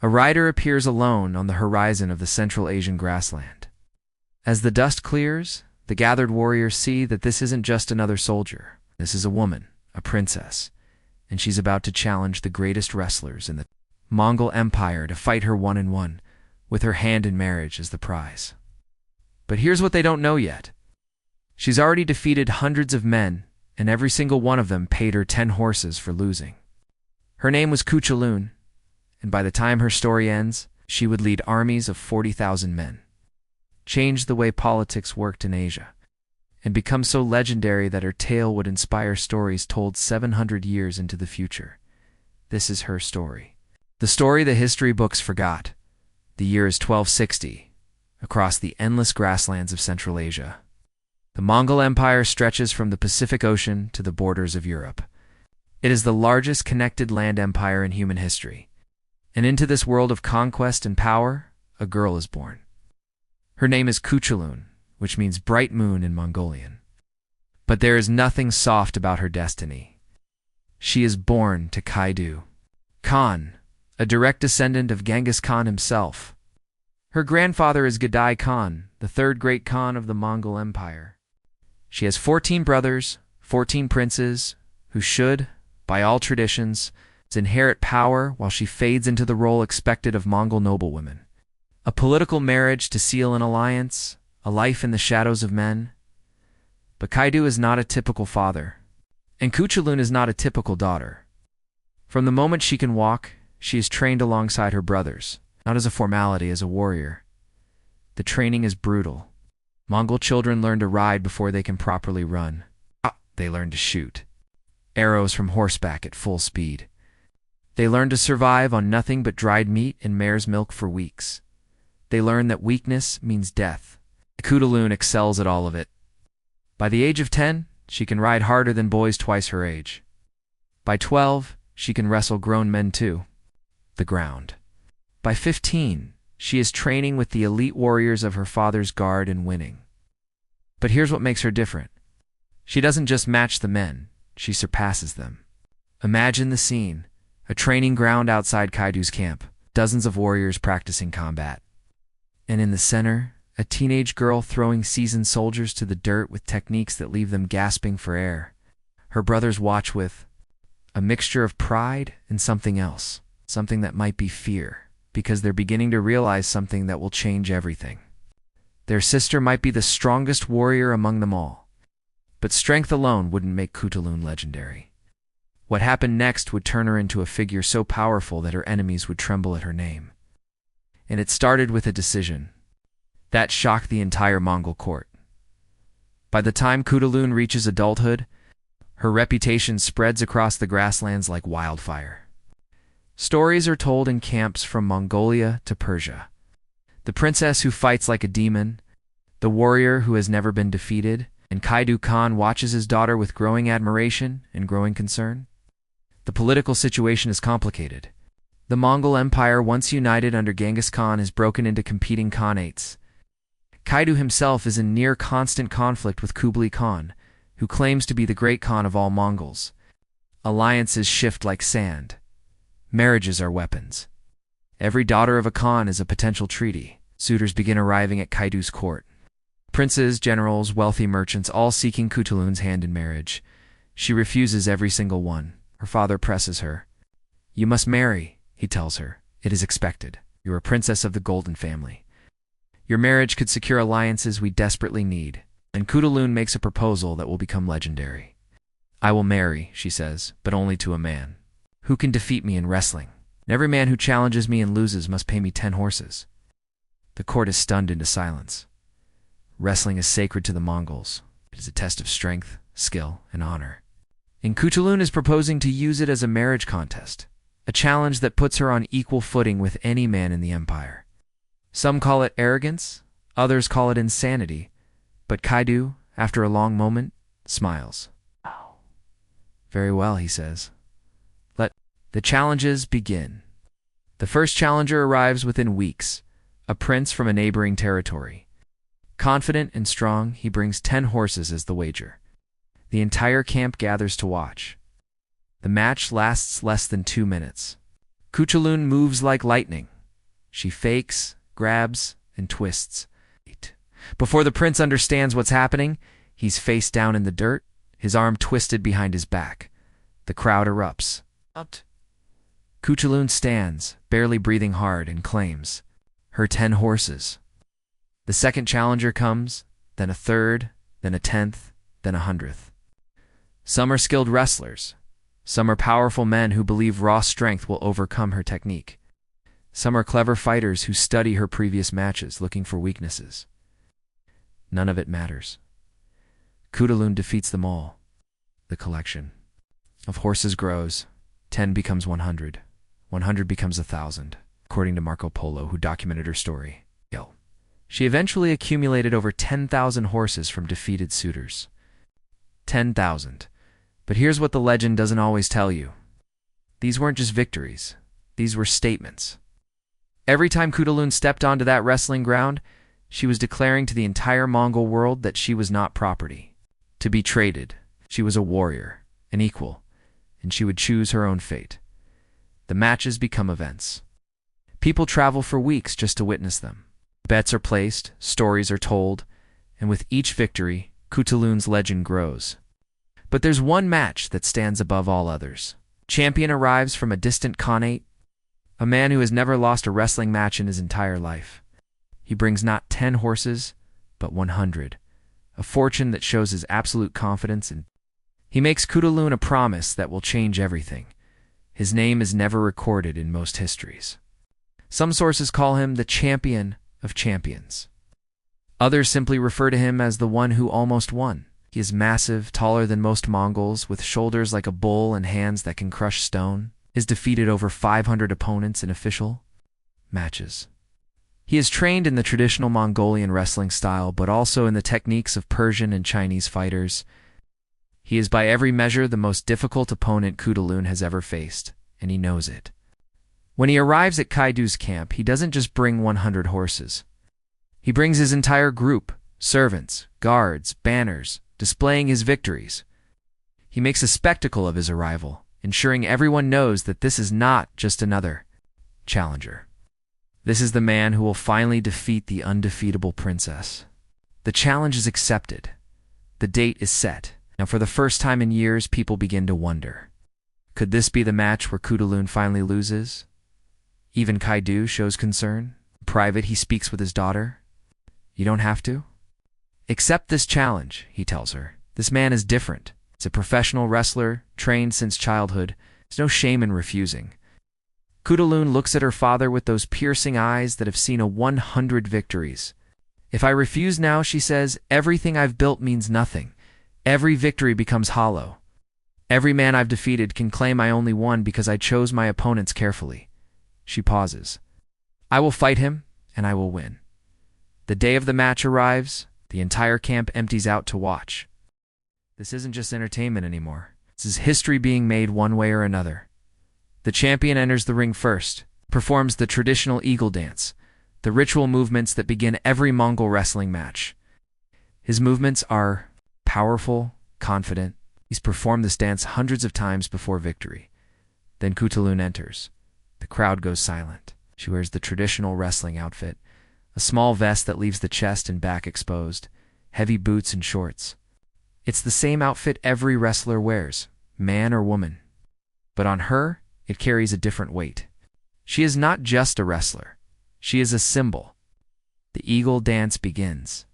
A rider appears alone on the horizon of the Central Asian grassland. As the dust clears, the gathered warriors see that this isn't just another soldier. This is a woman, a princess, and she's about to challenge the greatest wrestlers in the Mongol Empire to fight her one-on-one, with her hand in marriage as the prize. But here's what they don't know yet. She's already defeated hundreds of men, and every single one of them paid her 10 horses for losing. Her name was Khutulun, and by the time her story ends, she would lead armies of 40,000 men, change the way politics worked in Asia, and become so legendary that her tale would inspire stories told 700 years into the future. This is her story. The story the history books forgot. The year is 1260, across the endless grasslands of Central Asia. The Mongol Empire stretches from the Pacific Ocean to the borders of Europe. It is the largest connected land empire in human history. And into this world of conquest and power, a girl is born. Her name is Khutulun, which means bright moon in Mongolian. But there is nothing soft about her destiny. She is born to Kaidu Khan, a direct descendant of Genghis Khan himself. Her grandfather is Kaidu Khan, the third great Khan of the Mongol Empire. She has 14 brothers, 14 princes, who should, by all traditions, inherit power while she fades into the role expected of Mongol noblewomen. A political marriage to seal an alliance, a life in the shadows of men. But Kaidu is not a typical father, and Khutulun is not a typical daughter. From the moment she can walk, she is trained alongside her brothers, not as a formality, as a warrior. The training is brutal. Mongol children learn to ride before they can properly run. They learn to shoot arrows from horseback at full speed. They learn to survive on nothing but dried meat and mare's milk for weeks. They learn that weakness means death. Khutulun excels at all of it. By the age of 10, she can ride harder than boys twice her age. By 12, she can wrestle grown men too. The ground. By 15, she is training with the elite warriors of her father's guard and winning. But here's what makes her different. She doesn't just match the men, she surpasses them. Imagine the scene. A training ground outside Kaidu's camp, dozens of warriors practicing combat. And in the center, a teenage girl throwing seasoned soldiers to the dirt with techniques that leave them gasping for air. Her brothers watch with a mixture of pride and something else, something that might be fear, because they're beginning to realize something that will change everything. Their sister might be the strongest warrior among them all, but strength alone wouldn't make Khutulun legendary. What happened next would turn her into a figure so powerful that her enemies would tremble at her name. And it started with a decision that shocked the entire Mongol court. By the time Khutulun reaches adulthood, her reputation spreads across the grasslands like wildfire. Stories are told in camps from Mongolia to Persia. The princess who fights like a demon, the warrior who has never been defeated, and Kaidu Khan watches his daughter with growing admiration and growing concern. The political situation is complicated. The Mongol Empire, once united under Genghis Khan, has broken into competing khanates. Kaidu himself is in near constant conflict with Kublai Khan, who claims to be the great Khan of all Mongols. Alliances shift like sand. Marriages are weapons. Every daughter of a Khan is a potential treaty. Suitors begin arriving at Kaidu's court. Princes, generals, wealthy merchants, all seeking Khutulun's hand in marriage. She refuses every single one. Her father presses her. "You must marry," he tells her. "It is expected. You're a princess of the Golden Family. Your marriage could secure alliances we desperately need." And Khutulun makes a proposal that will become legendary. "I will marry," she says, "but only to a man who can defeat me in wrestling. And every man who challenges me and loses must pay me 10 horses." The court is stunned into silence. Wrestling is sacred to the Mongols. It is a test of strength, skill, and honor. And Khutulun is proposing to use it as a marriage contest, a challenge that puts her on equal footing with any man in the empire. Some call it arrogance, others call it insanity, but Kaidu, after a long moment, smiles. "Very well," he says. "Let the challenges begin." The first challenger arrives within weeks, a prince from a neighboring territory. Confident and strong, he brings 10 horses as the wager. The entire camp gathers to watch. The match lasts less than 2 minutes. Khutulun moves like lightning. She fakes, grabs, and twists. Before the prince understands what's happening, he's face down in the dirt, his arm twisted behind his back. The crowd erupts. Khutulun stands, barely breathing hard, and claims her 10 horses. The second challenger comes, then a third, then a 10th, then a 100th. Some are skilled wrestlers. Some are powerful men who believe raw strength will overcome her technique. Some are clever fighters who study her previous matches, looking for weaknesses. None of it matters. Khutulun defeats them all. The collection of horses grows. 10 becomes 100. 100 becomes 1,000, according to Marco Polo, who documented her story. She eventually accumulated over 10,000 horses from defeated suitors. 10,000. But here's what the legend doesn't always tell you. These weren't just victories. These were statements. Every time Khutulun stepped onto that wrestling ground, she was declaring to the entire Mongol world that she was not property, to be traded. She was a warrior, an equal, and she would choose her own fate. The matches become events. People travel for weeks just to witness them. Bets are placed, stories are told, and with each victory, Khutulun's legend grows. But there's one match that stands above all others. Champion arrives from a distant Khanate, a man who has never lost a wrestling match in his entire life. He brings not 10 horses, but 100, a fortune that shows his absolute confidence, and he makes Khutulun a promise that will change everything. His name is never recorded in most histories. Some sources call him the champion of champions. Others simply refer to him as the one who almost won. He is massive, taller than most Mongols, with shoulders like a bull and hands that can crush stone. He has defeated over 500 opponents in official matches. He is trained in the traditional Mongolian wrestling style, but also in the techniques of Persian and Chinese fighters. He is by every measure the most difficult opponent Khutulun has ever faced, and he knows it. When he arrives at Kaidu's camp, he doesn't just bring 100 horses. He brings his entire group, servants, guards, banners, displaying his victories. He makes a spectacle of his arrival, ensuring everyone knows that this is not just another challenger. This is the man who will finally defeat the undefeatable princess. The challenge is accepted. The date is set. Now, for the first time in years, people begin to wonder. Could this be the match where Khutulun finally loses? Even Kaidu shows concern. In private, he speaks with his daughter. You don't have to. Accept this challenge, he tells her. This man is different. He's a professional wrestler, trained since childhood. There's no shame in refusing. Khutulun looks at her father with those piercing eyes that have seen 100 victories. If I refuse now, she says, everything I've built means nothing. Every victory becomes hollow. Every man I've defeated can claim I only won because I chose my opponents carefully. She pauses. I will fight him, and I will win. The day of the match arrives. The entire camp empties out to watch. This isn't just entertainment anymore. This is history being made one way or another. The champion enters the ring first, performs the traditional eagle dance, the ritual movements that begin every Mongol wrestling match. His movements are powerful, confident. He's performed this dance hundreds of times before victory. Then Khutulun enters. The crowd goes silent. She wears the traditional wrestling outfit, a small vest that leaves the chest and back exposed, heavy boots and shorts. It's the same outfit every wrestler wears, man or woman. But on her, it carries a different weight. She is not just a wrestler. She is a symbol. The eagle dance begins.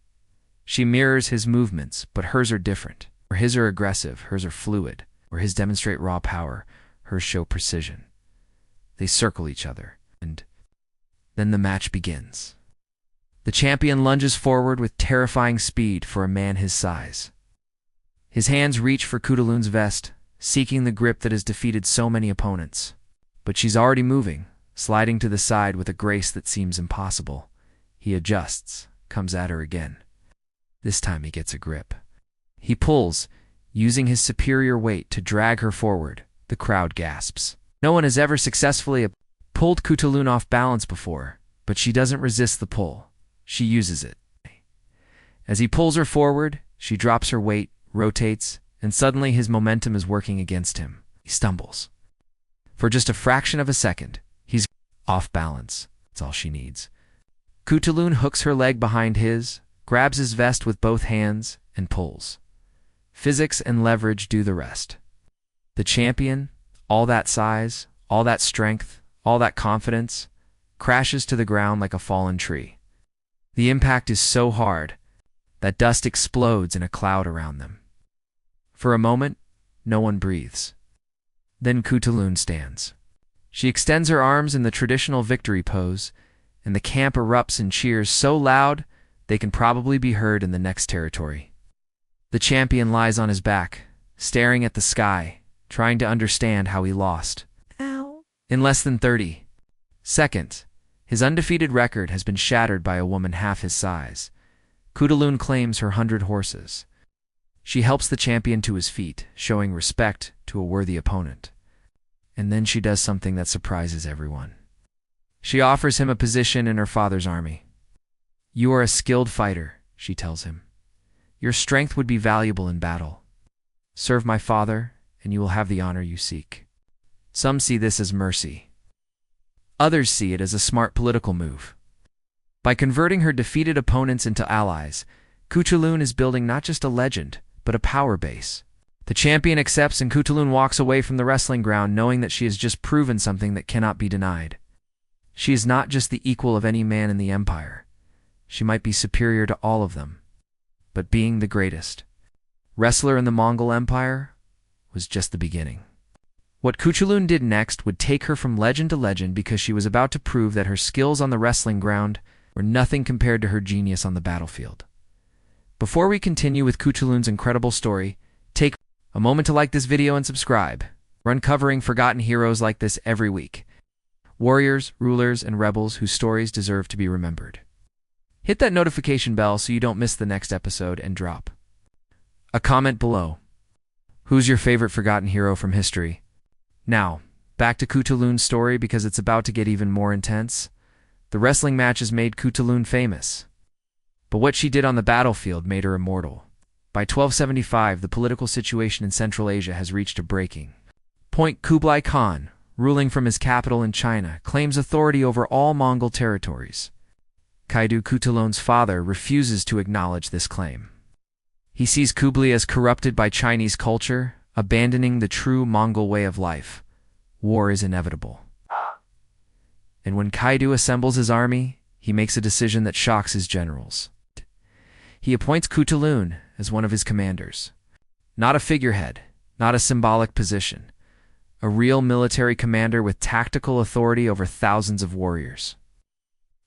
She mirrors his movements, but hers are different. Where his are aggressive, hers are fluid. Where his demonstrate raw power, hers show precision. They circle each other, and then the match begins. The champion lunges forward with terrifying speed for a man his size. His hands reach for Khutulun's vest, seeking the grip that has defeated so many opponents. But she's already moving, sliding to the side with a grace that seems impossible. He adjusts, comes at her again. This time he gets a grip. He pulls, using his superior weight to drag her forward. The crowd gasps. No one has ever successfully pulled Khutulun off balance before, but she doesn't resist the pull. She uses it. As he pulls her forward, she drops her weight, rotates, and suddenly his momentum is working against him. He stumbles. For just a fraction of a second, Off balance. That's all she needs. Khutulun hooks her leg behind his, grabs his vest with both hands, and pulls. Physics and leverage do the rest. The champion, all that size, all that strength, all that confidence, crashes to the ground like a fallen tree. The impact is so hard that dust explodes in a cloud around them. For a moment, no one breathes. Then Khutulun stands. She extends her arms in the traditional victory pose, and the camp erupts in cheers so loud they can probably be heard in the next territory. The champion lies on his back, staring at the sky, trying to understand how he lost. Ow. In less than 30 seconds, his undefeated record has been shattered by a woman half his size. Khutulun claims her 100 horses. She helps the champion to his feet, showing respect to a worthy opponent. And then she does something that surprises everyone. She offers him a position in her father's army. "You are a skilled fighter," she tells him. "Your strength would be valuable in battle. Serve my father, and you will have the honor you seek." Some see this as mercy. Others see it as a smart political move. By converting her defeated opponents into allies, Khutulun is building not just a legend, but a power base. The champion accepts, and Khutulun walks away from the wrestling ground knowing that she has just proven something that cannot be denied. She is not just the equal of any man in the empire. She might be superior to all of them. But being the greatest wrestler in the Mongol Empire was just the beginning. What Khutulun did next would take her from legend to legend because she was about to prove that her skills on the wrestling ground were nothing compared to her genius on the battlefield. Before we continue with Khutulun's incredible story, take a moment to like this video and subscribe. We're uncovering forgotten heroes like this every week. Warriors, rulers, and rebels whose stories deserve to be remembered. Hit that notification bell so you don't miss the next episode and drop a comment below. Who's your favorite forgotten hero from history? Now, back to Khutulun's story because it's about to get even more intense. The wrestling matches made Khutulun famous. But what she did on the battlefield made her immortal. By 1275, the political situation in Central Asia has reached a breaking point. Kublai Khan, ruling from his capital in China, claims authority over all Mongol territories. Kaidu Khutulun's father refuses to acknowledge this claim. He sees Kublai as corrupted by Chinese culture, abandoning the true Mongol way of life. War is inevitable. And when Kaidu assembles his army, he makes a decision that shocks his generals. He appoints Khutulun as one of his commanders. Not a figurehead, not a symbolic position. A real military commander with tactical authority over thousands of warriors.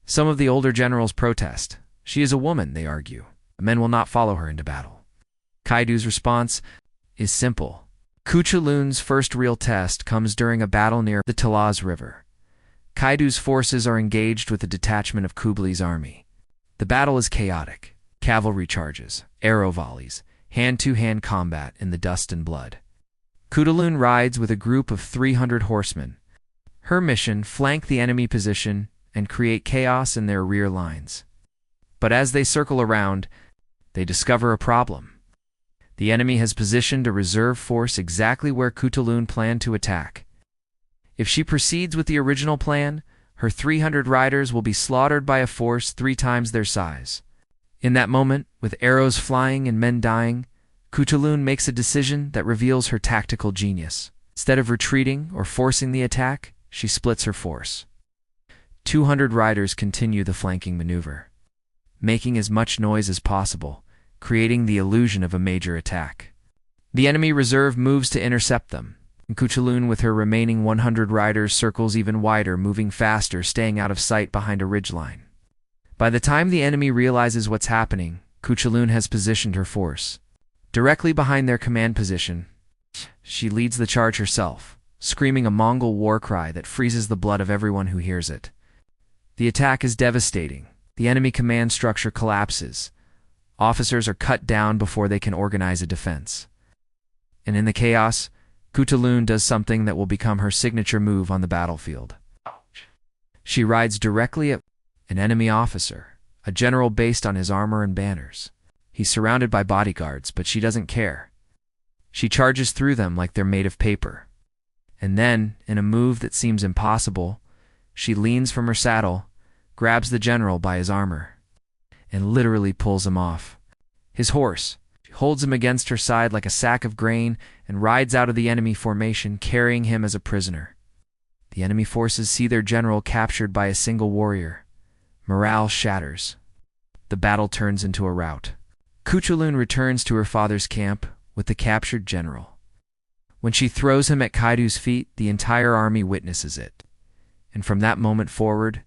Some of the older generals protest. She is a woman, they argue. Men will not follow her into battle. Kaidu's response is simple. Khutulun's first real test comes during a battle near the Talaz River. Kaidu's forces are engaged with a detachment of Kublai's army. The battle is chaotic. Cavalry charges, arrow volleys, hand-to-hand combat in the dust and blood. Khutulun rides with a group of 300 horsemen. Her mission: flank the enemy position and create chaos in their rear lines. But as they circle around, they discover a problem. The enemy has positioned a reserve force exactly where Khutulun planned to attack. If she proceeds with the original plan, her 300 riders will be slaughtered by a force 3 times their size. In that moment, with arrows flying and men dying, Khutulun makes a decision that reveals her tactical genius. Instead of retreating or forcing the attack, she splits her force. 200 riders continue the flanking maneuver, making as much noise as possible, creating the illusion of a major attack. The enemy reserve moves to intercept them, and Khutulun with her remaining 100 riders circles even wider, moving faster, staying out of sight behind a ridgeline. By the time the enemy realizes what's happening, Khutulun has positioned her force directly behind their command position. She leads the charge herself, screaming a Mongol war cry that freezes the blood of everyone who hears it. The attack is devastating. The enemy command structure collapses. Officers are cut down before they can organize a defense. And in the chaos, Khutulun does something that will become her signature move on the battlefield. She rides directly at an enemy officer, a general based on his armor and banners. He's surrounded by bodyguards, but she doesn't care. She charges through them like they're made of paper. And then, in a move that seems impossible, She leans from her saddle, grabs the general by his armor, and literally pulls him off. His horse. She holds him against her side like a sack of grain and rides out of the enemy formation, carrying him as a prisoner. The enemy forces see their general captured by a single warrior. Morale shatters. The battle turns into a rout. Khutulun returns to her father's camp with the captured general. When she throws him at Kaidu's feet, the entire army witnesses it. And from that moment forward,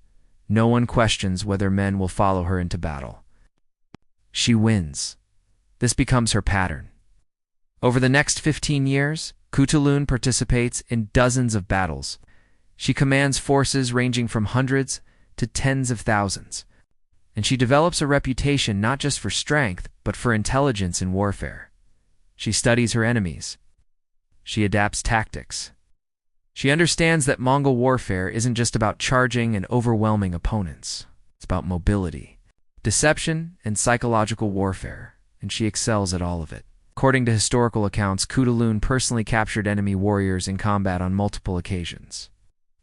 no one questions whether men will follow her into battle. She wins. This becomes her pattern. Over the next 15 years, Khutulun participates in dozens of battles. She commands forces ranging from hundreds to tens of thousands. And she develops a reputation not just for strength, but for intelligence in warfare. She studies her enemies. She adapts tactics. She understands that Mongol warfare isn't just about charging and overwhelming opponents. It's about mobility, deception, and psychological warfare, and she excels at all of it. According to historical accounts, Khutulun personally captured enemy warriors in combat on multiple occasions.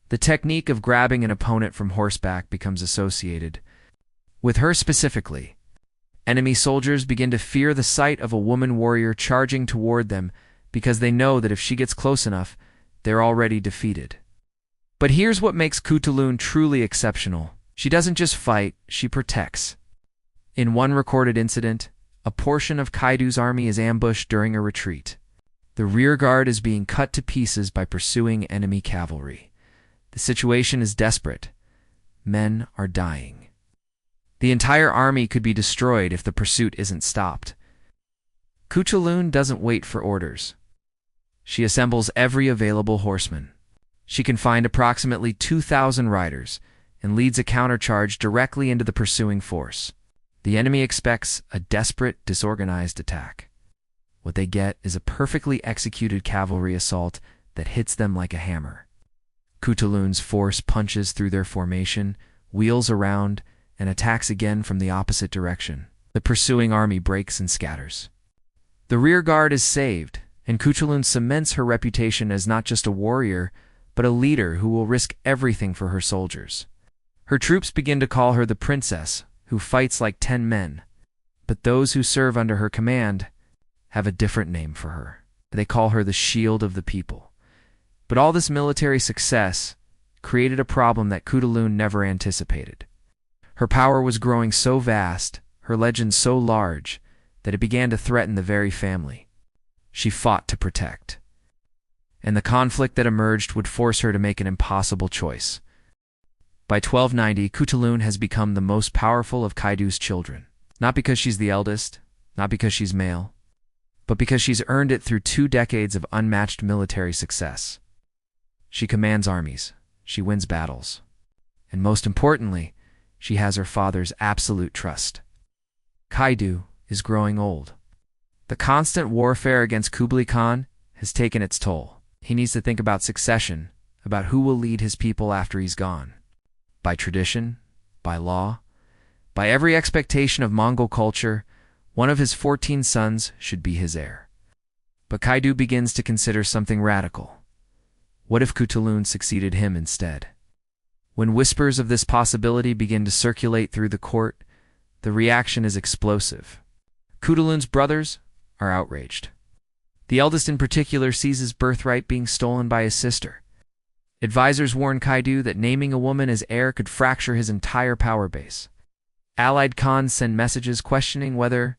The technique of grabbing an opponent from horseback becomes associated with her specifically. Enemy soldiers begin to fear the sight of a woman warrior charging toward them because they know that if she gets close enough, they're already defeated. But here's what makes Khutulun truly exceptional. She doesn't just fight, she protects. In one recorded incident, a portion of Kaidu's army is ambushed during a retreat. The rear guard is being cut to pieces by pursuing enemy cavalry. The situation is desperate. Men are dying. The entire army could be destroyed if the pursuit isn't stopped. Khutulun doesn't wait for orders. She assembles every available horseman. She can find approximately 2,000 riders and leads a countercharge directly into the pursuing force. The enemy expects a desperate, disorganized attack. What they get is a perfectly executed cavalry assault that hits them like a hammer. Khutulun's force punches through their formation, wheels around, and attacks again from the opposite direction. The pursuing army breaks and scatters. The rear guard is saved, and Khutulun cements her reputation as not just a warrior, but a leader who will risk everything for her soldiers. Her troops begin to call her the princess, who fights like 10 men. But those who serve under her command have a different name for her. They call her the shield of the people. But all this military success created a problem that Khutulun never anticipated. Her power was growing so vast, her legend so large, that it began to threaten the very family she fought to protect. And the conflict that emerged would force her to make an impossible choice. By 1290, Khutulun has become the most powerful of Kaidu's children. Not because she's the eldest, not because she's male, but because she's earned it through 2 decades of unmatched military success. She commands armies, she wins battles, and most importantly, she has her father's absolute trust. Kaidu is growing old. The constant warfare against Kublai Khan has taken its toll. He needs to think about succession, about who will lead his people after he's gone. By tradition, by law, by every expectation of Mongol culture, one of his 14 sons should be his heir. But Kaidu begins to consider something radical. What if Khutulun succeeded him instead? When whispers of this possibility begin to circulate through the court, the reaction is explosive. Khutulun's brothers are outraged. The eldest in particular sees his birthright being stolen by his sister. Advisors warn Kaidu that naming a woman as heir could fracture his entire power base. Allied Khans send messages questioning whether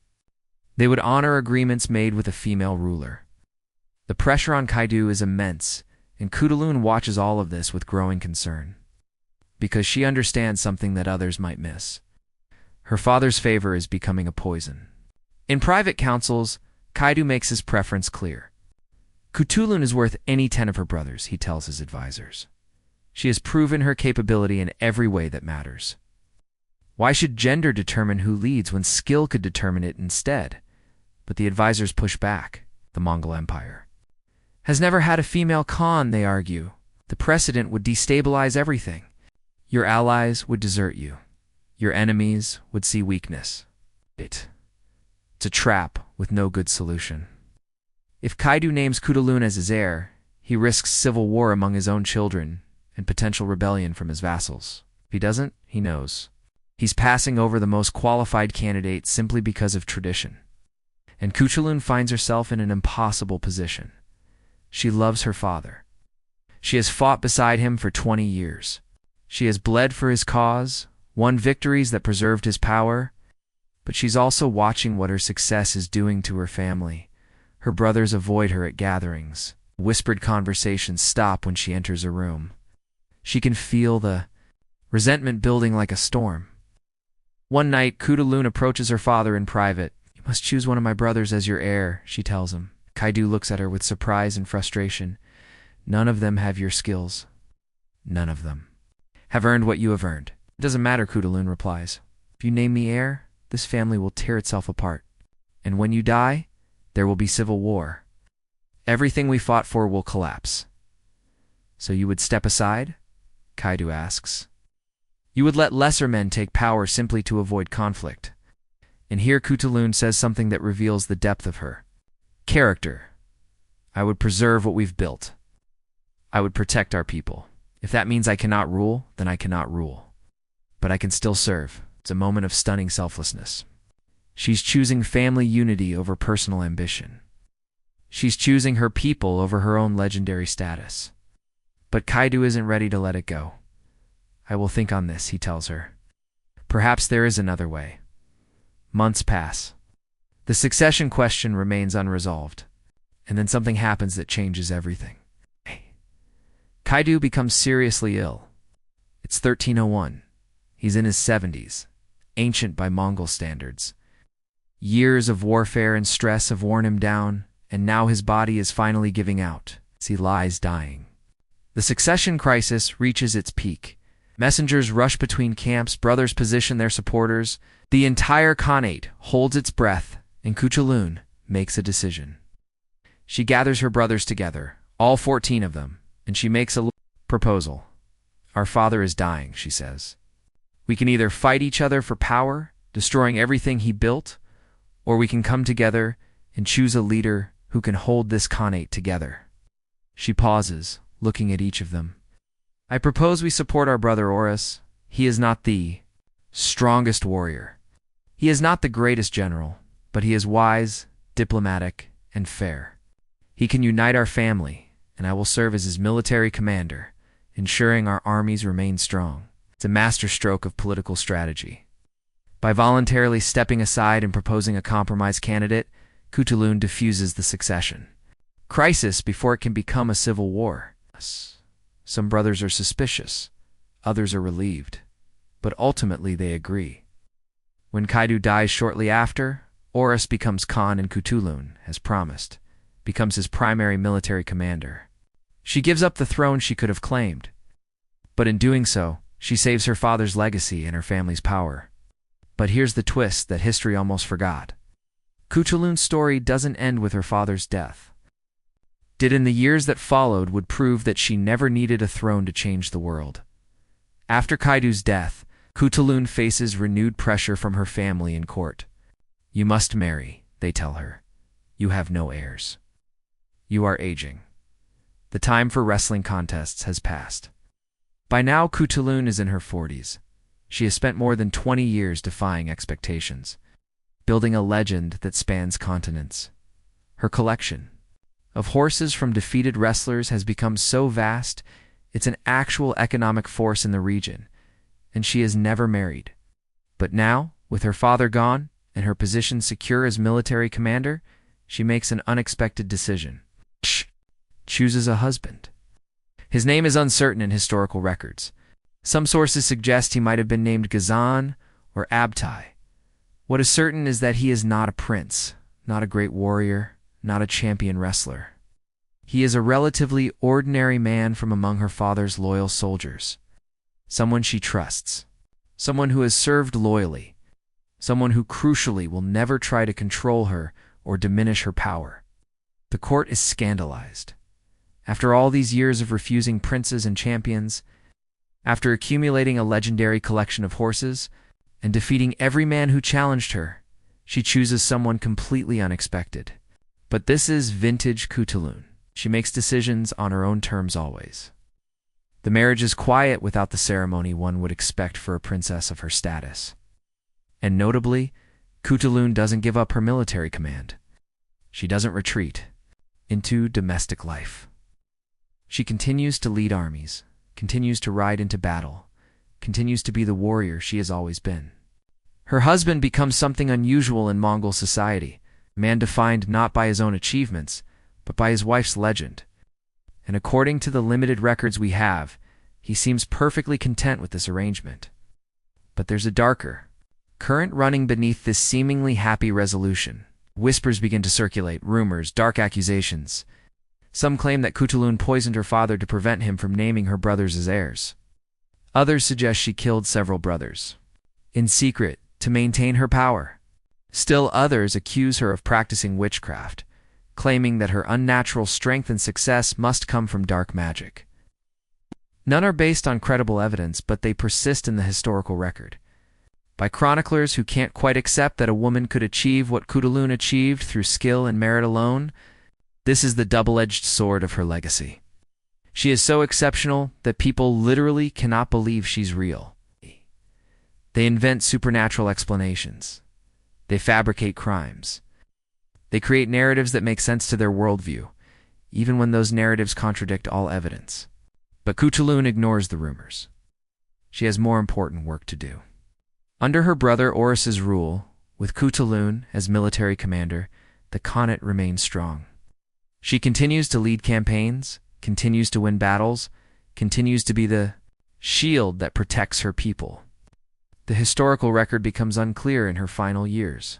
they would honor agreements made with a female ruler. The pressure on Kaidu is immense, and Khutulun watches all of this with growing concern. Because she understands something that others might miss. Her father's favor is becoming a poison. In private councils, Kaidu makes his preference clear. Khutulun is worth any 10 of her brothers, he tells his advisors. She has proven her capability in every way that matters. Why should gender determine who leads when skill could determine it instead? But the advisors push back. The Mongol Empire has never had a female Khan, they argue. The precedent would destabilize everything. Your allies would desert you. Your enemies would see weakness. It's a trap with no good solution. If Kaidu names Khutulun as his heir, he risks civil war among his own children, and potential rebellion from his vassals. If he doesn't, he knows. He's passing over the most qualified candidate simply because of tradition. And Khutulun finds herself in an impossible position. She loves her father. She has fought beside him for 20 years. She has bled for his cause, won victories that preserved his power, but she's also watching what her success is doing to her family. Her brothers avoid her at gatherings. Whispered conversations stop when she enters a room. She can feel the resentment building like a storm. One night, Khutulun approaches her father in private. "You must choose one of my brothers as your heir," she tells him. Kaidu looks at her with surprise and frustration. "None of them have your skills. None of them have earned what you have earned." "It doesn't matter," Khutulun replies. "If you name me heir, this family will tear itself apart. And when you die, there will be civil war. Everything we fought for will collapse." "So you would step aside?" Kaidu asks. "You would let lesser men take power simply to avoid conflict." And here Khutulun says something that reveals the depth of her character. "I would preserve what we've built. I would protect our people. If that means I cannot rule, then I cannot rule. But I can still serve." It's a moment of stunning selflessness. She's choosing family unity over personal ambition. She's choosing her people over her own legendary status. But Kaidu isn't ready to let it go. "I will think on this," he tells her. "Perhaps there is another way." Months pass. The succession question remains unresolved. And then something happens that changes everything. Kaidu becomes seriously ill. It's 1301. He's in his 70s, ancient by Mongol standards. Years of warfare and stress have worn him down, and now his body is finally giving out as he lies dying. The succession crisis reaches its peak. Messengers rush between camps, brothers position their supporters. The entire Khanate holds its breath, and Khutulun makes a decision. She gathers her brothers together, all 14 of them, and she makes a proposal. "Our father is dying," she says. "We can either fight each other for power, destroying everything he built, or we can come together and choose a leader who can hold this Khanate together." She pauses, looking at each of them. "I propose we support our brother Horus. He is not the strongest warrior. He is not the greatest general, but he is wise, diplomatic, and fair. He can unite our family, and I will serve as his military commander, ensuring our armies remain strong." It's a masterstroke of political strategy. By voluntarily stepping aside and proposing a compromise candidate, Khutulun diffuses the succession crisis before it can become a civil war. Some brothers are suspicious, others are relieved, but ultimately they agree. When Kaidu dies shortly after, Horus becomes Khan, and Khutulun, as promised, becomes his primary military commander. She gives up the throne she could have claimed, but in doing so, she saves her father's legacy and her family's power. But here's the twist that history almost forgot. Khutulun's story doesn't end with her father's death. It in the years that followed would prove that she never needed a throne to change the world. After Kaidu's death, Khutulun faces renewed pressure from her family and court. "You must marry," they tell her. "You have no heirs. You are aging. The time for wrestling contests has passed." By now, Khutulun is in her 40s. She has spent more than 20 years defying expectations, building a legend that spans continents. Her collection of horses from defeated wrestlers has become so vast, it's an actual economic force in the region, and she has never married. But now, with her father gone and her position secure as military commander, she makes an unexpected decision. She chooses a husband. His name is uncertain in historical records. Some sources suggest he might have been named Gazan or Abtai. What is certain is that he is not a prince, not a great warrior, not a champion wrestler. He is a relatively ordinary man from among her father's loyal soldiers. Someone she trusts. Someone who has served loyally. Someone who crucially will never try to control her or diminish her power. The court is scandalized. After all these years of refusing princes and champions, after accumulating a legendary collection of horses, and defeating every man who challenged her, she chooses someone completely unexpected. But this is vintage Khutulun. She makes decisions on her own terms always. The marriage is quiet without the ceremony one would expect for a princess of her status. And notably, Khutulun doesn't give up her military command. She doesn't retreat into domestic life. She continues to lead armies, continues to ride into battle, continues to be the warrior she has always been. Her husband becomes something unusual in Mongol society, a man defined not by his own achievements, but by his wife's legend. And according to the limited records we have, he seems perfectly content with this arrangement. But there's a darker current running beneath this seemingly happy resolution. Whispers begin to circulate, rumors, dark accusations. Some claim that Khutulun poisoned her father to prevent him from naming her brothers as heirs. Others suggest she killed several brothers in secret to maintain her power. Still others accuse her of practicing witchcraft, claiming that her unnatural strength and success must come from dark magic. None are based on credible evidence, but they persist in the historical record, by chroniclers who can't quite accept that a woman could achieve what Khutulun achieved through skill and merit alone. This is the double-edged sword of her legacy. She is so exceptional that people literally cannot believe she's real. They invent supernatural explanations. They fabricate crimes. They create narratives that make sense to their worldview, even when those narratives contradict all evidence. But Khutulun ignores the rumors. She has more important work to do. Under her brother Oris's rule, with Khutulun as military commander, the Khanate remains strong. She continues to lead campaigns, continues to win battles, continues to be the shield that protects her people. The historical record becomes unclear in her final years.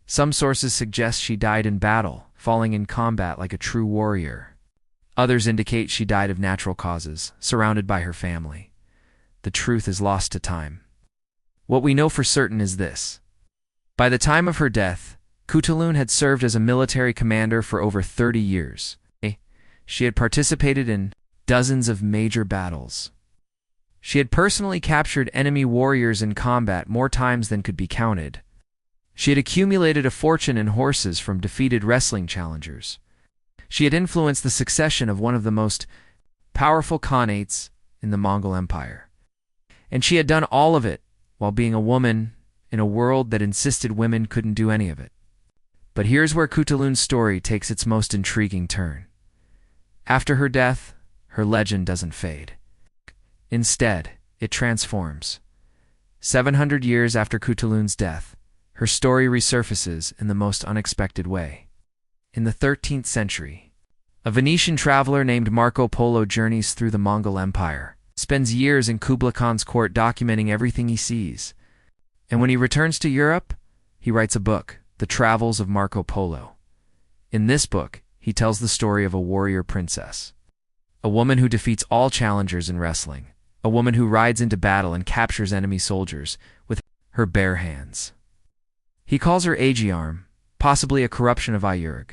Some sources suggest she died in battle, falling in combat like a true warrior. Others indicate she died of natural causes, surrounded by her family. The truth is lost to time. What we know for certain is this. By the time of her death, Khutulun had served as a military commander for over 30 years. She had participated in dozens of major battles. She had personally captured enemy warriors in combat more times than could be counted. She had accumulated a fortune in horses from defeated wrestling challengers. She had influenced the succession of one of the most powerful khanates in the Mongol Empire. And she had done all of it while being a woman in a world that insisted women couldn't do any of it. But here's where Khutulun's story takes its most intriguing turn. After her death, her legend doesn't fade. Instead, it transforms. 700 years after Khutulun's death, her story resurfaces in the most unexpected way. In the 13th century, a Venetian traveler named Marco Polo journeys through the Mongol Empire, spends years in Kublai Khan's court documenting everything he sees. And when he returns to Europe, he writes a book, The Travels of Marco Polo. In this book, he tells the story of a warrior princess, a woman who defeats all challengers in wrestling, a woman who rides into battle and captures enemy soldiers with her bare hands. He calls her Aegiarm, possibly a corruption of Ayurg,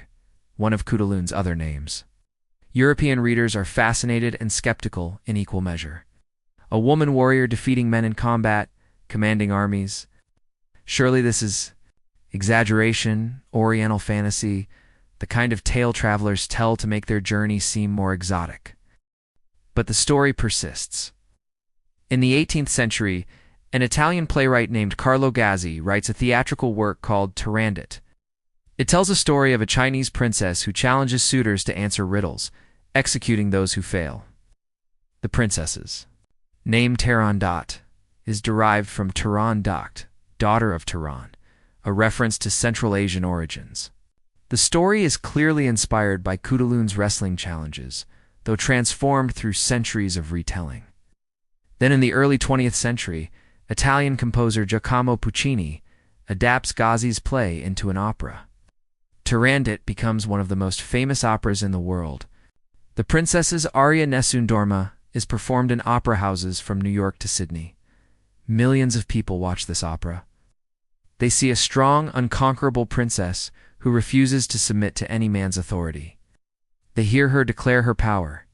one of Khutulun's other names. European readers are fascinated and skeptical in equal measure. A woman warrior defeating men in combat, commanding armies. Surely this is exaggeration, Oriental fantasy, the kind of tale travelers tell to make their journey seem more exotic. But the story persists. In the 18th century, an Italian playwright named Carlo Gazzi writes a theatrical work called Descendant. It tells a story of a Chinese princess who challenges suitors to answer riddles, executing those who fail. The princess's name Tarandat is derived from Turan Dakht, daughter of Turan, a reference to Central Asian origins. The story is clearly inspired by Khutulun's wrestling challenges, though transformed through centuries of retelling. Then in the early 20th century, Italian composer Giacomo Puccini adapts Gazzi's play into an opera. Turandot becomes one of the most famous operas in the world. The princess's aria Nessun Dorma is performed in opera houses from New York to Sydney. Millions of people watch this opera. They see a strong, unconquerable princess who refuses to submit to any man's authority. They hear her declare her power,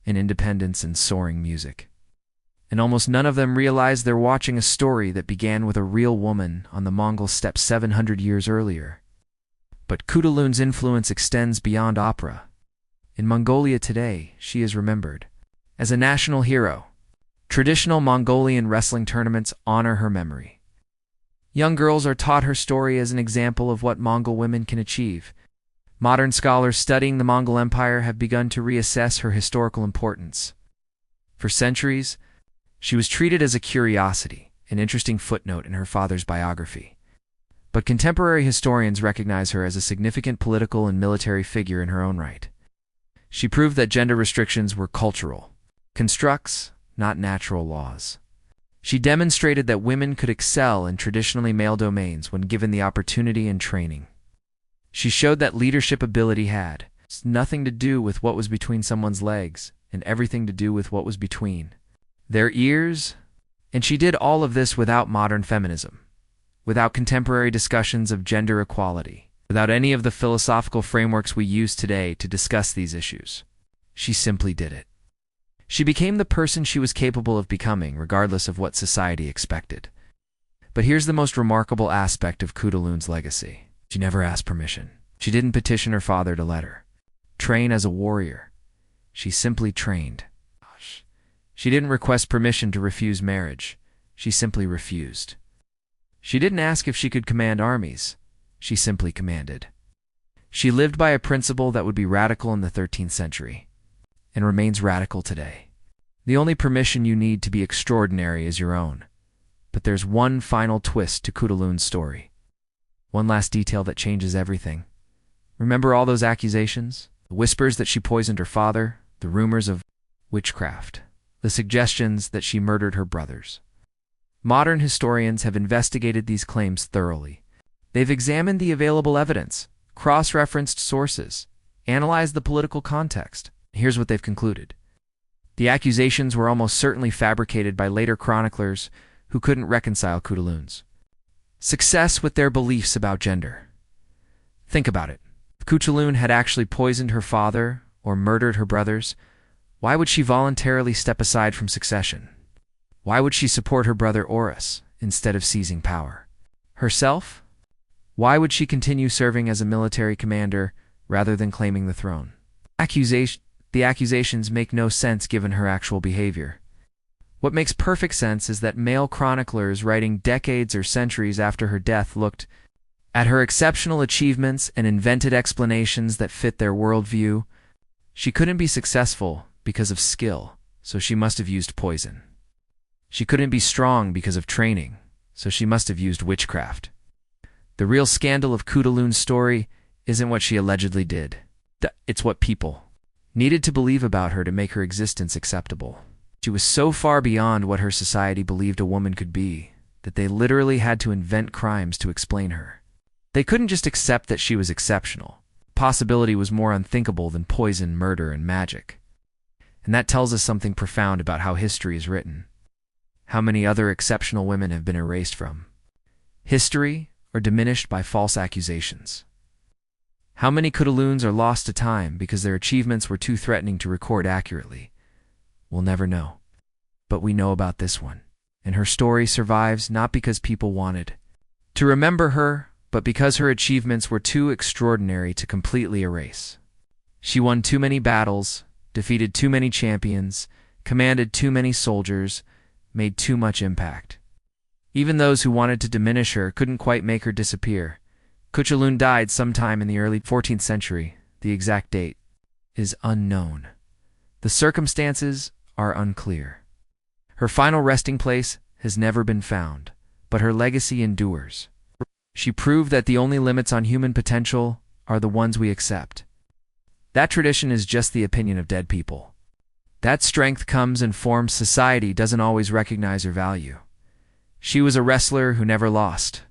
in independence and soaring music. And almost none of them realize they're watching a story that began with a real woman on the Mongol steppe 700 years earlier. But Khutulun's influence extends beyond opera. In Mongolia today, she is remembered as a national hero. Traditional Mongolian wrestling tournaments honor her memory. Young girls are taught her story as an example of what Mongol women can achieve. Modern scholars studying the Mongol Empire have begun to reassess her historical importance. For centuries, she was treated as a curiosity, an interesting footnote in her father's biography. But contemporary historians recognize her as a significant political and military figure in her own right. She proved that gender restrictions were cultural constructs, not natural laws. She demonstrated that women could excel in traditionally male domains when given the opportunity and training. She showed that leadership ability had nothing to do with what was between someone's legs and everything to do with what was between their ears. And she did all of this without modern feminism, without contemporary discussions of gender equality, without any of the philosophical frameworks we use today to discuss these issues. She simply did it. She became the person she was capable of becoming, regardless of what society expected. But here's the most remarkable aspect of Khutulun's legacy. She never asked permission. She didn't petition her father to let her train as a warrior. She simply trained. She didn't request permission to refuse marriage. She simply refused. She didn't ask if she could command armies. She simply commanded. She lived by a principle that would be radical in the 13th century and remains radical today. The only permission you need to be extraordinary is your own. But there's one final twist to Khutulun's story. One last detail that changes everything. Remember all those accusations? The whispers that she poisoned her father, the rumors of witchcraft, the suggestions that she murdered her brothers. Modern historians have investigated these claims thoroughly. They've examined the available evidence, cross-referenced sources, analyzed the political context. Here's what they've concluded. The accusations were almost certainly fabricated by later chroniclers who couldn't reconcile Khutulun's success with their beliefs about gender. Think about it. If Khutulun had actually poisoned her father or murdered her brothers, why would she voluntarily step aside from succession? Why would she support her brother Horus instead of seizing power herself? Why would she continue serving as a military commander rather than claiming the throne? The accusations make no sense given her actual behavior. What makes perfect sense is that male chroniclers writing decades or centuries after her death looked at her exceptional achievements and invented explanations that fit their worldview. She couldn't be successful because of skill, so she must have used poison. She couldn't be strong because of training, so she must have used witchcraft. The real scandal of Khutulun's story isn't what she allegedly did. It's what people needed to believe about her to make her existence acceptable. She was so far beyond what her society believed a woman could be that they literally had to invent crimes to explain her. They couldn't just accept that she was exceptional. Possibility was more unthinkable than poison, murder, and magic. And that tells us something profound about how history is written. How many other exceptional women have been erased from history or diminished by false accusations? How many Khutuluns are lost to time because their achievements were too threatening to record accurately? We'll never know. But we know about this one. And her story survives not because people wanted to remember her, but because her achievements were too extraordinary to completely erase. She won too many battles, defeated too many champions, commanded too many soldiers, made too much impact. Even those who wanted to diminish her couldn't quite make her disappear. Khutulun died sometime in the early 14th century. The exact date is unknown. The circumstances are unclear. Her final resting place has never been found, but her legacy endures. She proved that the only limits on human potential are the ones we accept. That tradition is just the opinion of dead people. That strength comes in forms society doesn't always recognize or value. She was a wrestler who never lost,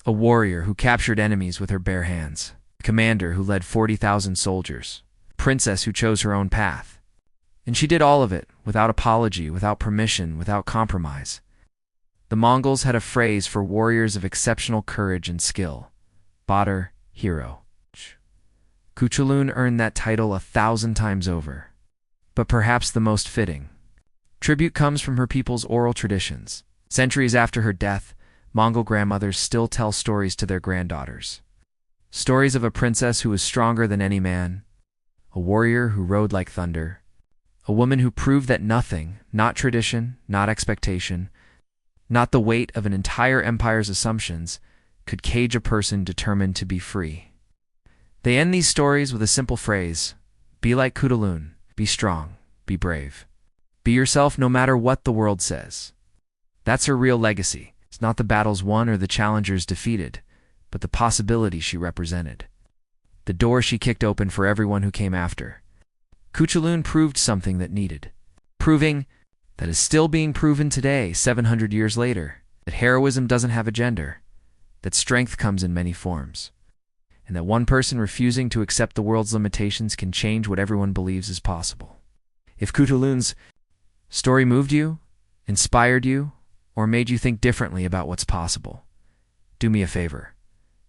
a warrior who captured enemies with her bare hands, a commander who led 40,000 soldiers, a princess who chose her own path. And she did all of it without apology, without permission, without compromise. The Mongols had a phrase for warriors of exceptional courage and skill: Badr, hero. Khutulun earned that title 1,000 times over. But perhaps the most fitting tribute comes from her people's oral traditions. Centuries after her death, Mongol grandmothers still tell stories to their granddaughters. Stories of a princess who was stronger than any man, a warrior who rode like thunder, A woman who proved that nothing, not tradition, not expectation, not the weight of an entire empire's assumptions, could cage a person determined to be free. They end these stories with a simple phrase: be like Khutulun, be strong, be brave. Be yourself no matter what the world says. That's her real legacy. It's not the battles won or the challengers defeated, but the possibility she represented. The door she kicked open for everyone who came after. Khutulun proved something that needed. Proving that is still being proven today, 700 years later, that heroism doesn't have a gender, that strength comes in many forms, and that one person refusing to accept the world's limitations can change what everyone believes is possible. If Khutulun's story moved you, inspired you, or made you think differently about what's possible, do me a favor.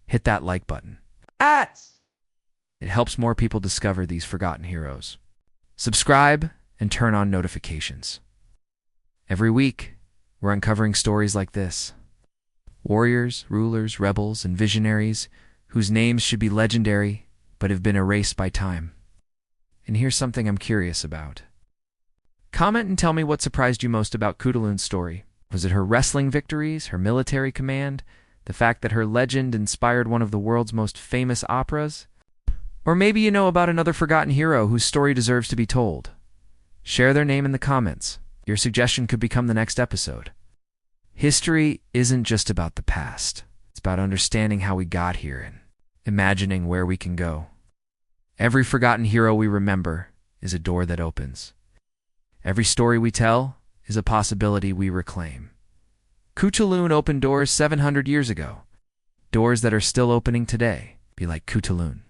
Hit that like button. It helps more people discover these forgotten heroes. Subscribe and turn on notifications. Every week, we're uncovering stories like this. Warriors, rulers, rebels, and visionaries whose names should be legendary but have been erased by time. And here's something I'm curious about. Comment and tell me what surprised you most about Khutulun's story. Was it her wrestling victories, her military command, the fact that her legend inspired one of the world's most famous operas? Or maybe you know about another forgotten hero whose story deserves to be told. Share their name in the comments. Your suggestion could become the next episode. History isn't just about the past. It's about understanding how we got here and imagining where we can go. Every forgotten hero we remember is a door that opens. Every story we tell is a possibility we reclaim. Khutulun opened doors 700 years ago. Doors that are still opening today. Be like Khutulun.